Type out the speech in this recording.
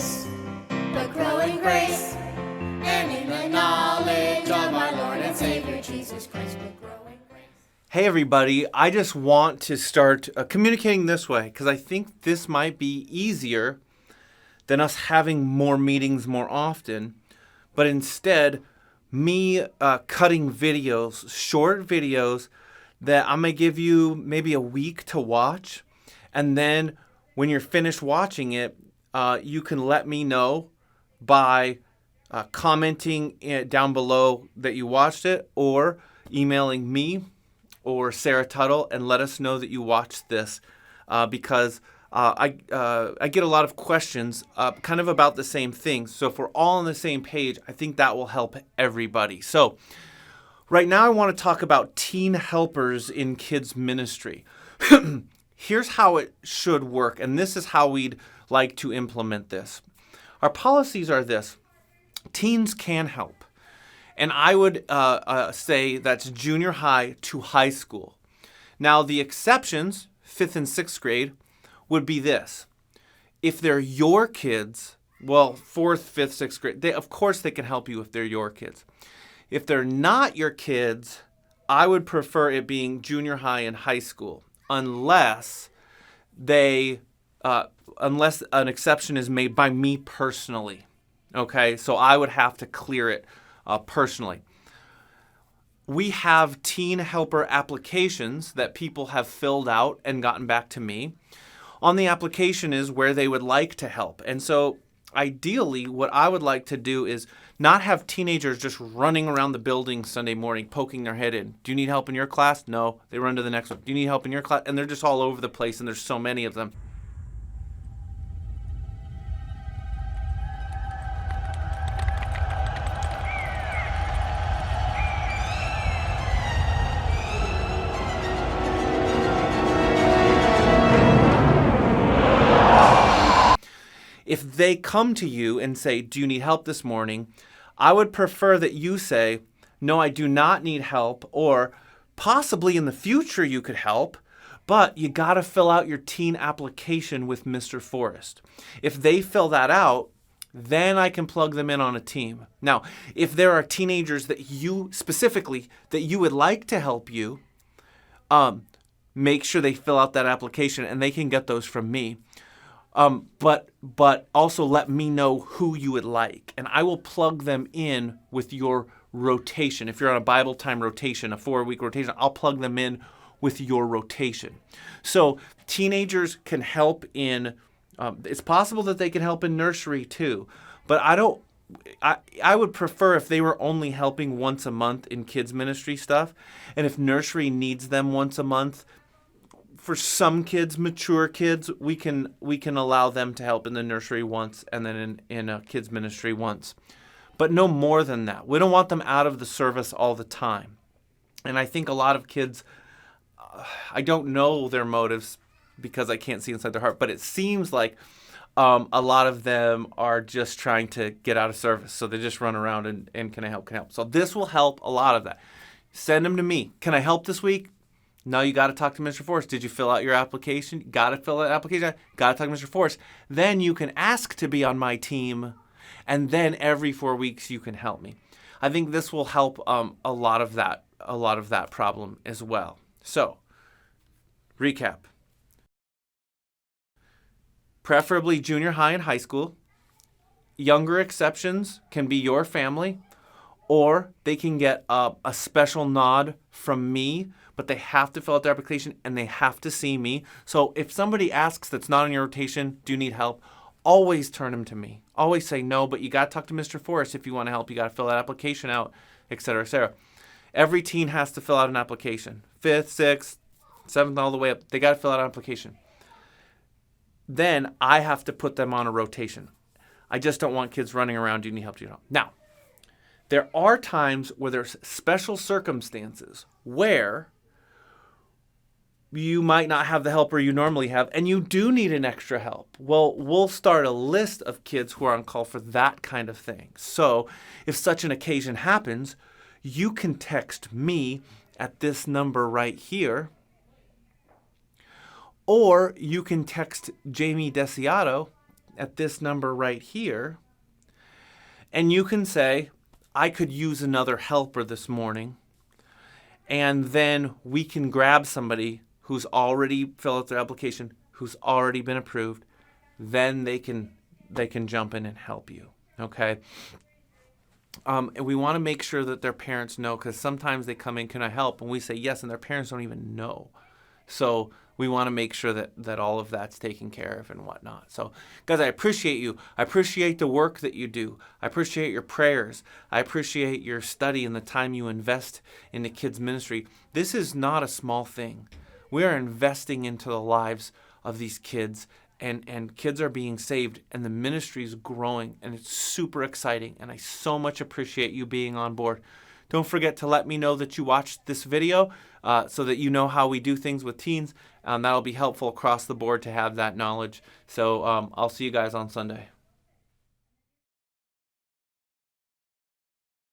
pace, but grow in grace and in the knowledge of our Lord and Savior Jesus Christ, but grow in grace. Hey everybody, I just want to start communicating this way because I think this might be easier than us having more meetings more often, but instead me cutting videos, short videos that I'm going to give you maybe a week to watch, and then when you're finished watching it, you can let me know by commenting down below that you watched it, or emailing me or Sarah Tuttle and let us know that you watched this, because I get a lot of questions kind of about the same things. So if we're all on the same page, I think that will help everybody. So right now I want to talk about teen helpers in kids ministry. Here's how it should work, and this is how we'd like to implement this. Our policies are this. Teens can help. And I would say that's junior high to high school. Now, the exceptions, 5th and 6th grade, would be this. If they're your kids, well, 4th, 5th, 6th grade, of course they can help you if they're your kids. If they're not your kids, I would prefer it being junior high and high school, unless unless an exception is made by me personally. Okay, so I would have to clear it personally. We have teen helper applications that people have filled out and gotten back to me. On the application is where they would like to help. And so ideally, what I would like to do is not have teenagers just running around the building Sunday morning, poking their head in. Do you need help in your class? No. They run to the next one. Do you need help in your class? And they're just all over the place, and there's so many of them. If they come to you and say, do you need help this morning? I would prefer that you say, no, I do not need help, or possibly in the future you could help, but you got to fill out your teen application with Mr. Forrest. If they fill that out, then I can plug them in on a team. Now, if there are teenagers that you specifically, that you would like to help you, make sure they fill out that application, and they can get those from me. But also let me know who you would like, and I will plug them in with your rotation. If you're on a Bible time rotation, a 4-week rotation, I'll plug them in with your rotation. So teenagers can help in, it's possible that they can help in nursery too, but I would prefer if they were only helping once a month in kids ministry stuff, and if nursery needs them once a month, for some kids, mature kids, we can allow them to help in the nursery once and then in a kids ministry once. But no more than that. We don't want them out of the service all the time. And I think a lot of kids, I don't know their motives because I can't see inside their heart, but it seems like a lot of them are just trying to get out of service. So they just run around and can I help? So this will help a lot of that. Send them to me. Can I help this week? No, you got to talk to Mr. Forrest. Did you fill out your application? Got to fill out the application. Got to talk to Mr. Forrest. Then you can ask to be on my team, and then every 4 weeks you can help me. I think this will help a lot of that problem as well. So, recap. Preferably junior high and high school. Younger exceptions can be your family, or they can get a special nod from me, but they have to fill out their application and they have to see me. So if somebody asks that's not on your rotation, do you need help? Always turn them to me. Always say no, but you got to talk to Mr. Forrest if you want to help. You got to fill that application out, et cetera, et cetera. Every teen has to fill out an application. 5th, 6th, 7th, all the way up. They got to fill out an application. Then I have to put them on a rotation. I just don't want kids running around, do you need help, do you need help? Now, there are times where there's special circumstances where you might not have the helper you normally have, and you do need an extra help. Well, we'll start a list of kids who are on call for that kind of thing. So if such an occasion happens, you can text me at this number right here, or you can text Jamie Desiato at this number right here, and you can say, I could use another helper this morning, and then we can grab somebody who's already filled out their application, who's already been approved. Then they can jump in and help you. Okay. And we want to make sure that their parents know, because sometimes they come in, can I help? And we say yes, and their parents don't even know. So we want to make sure that all of that's taken care of and whatnot. So, guys, I appreciate you. I appreciate the work that you do. I appreciate your prayers. I appreciate your study and the time you invest in the kids' ministry. This is not a small thing. We are investing into the lives of these kids, and kids are being saved, and the ministry is growing, and it's super exciting, and I so much appreciate you being on board. Don't forget to let me know that you watched this video so that you know how we do things with teens. That'll be helpful across the board to have that knowledge. So I'll see you guys on Sunday.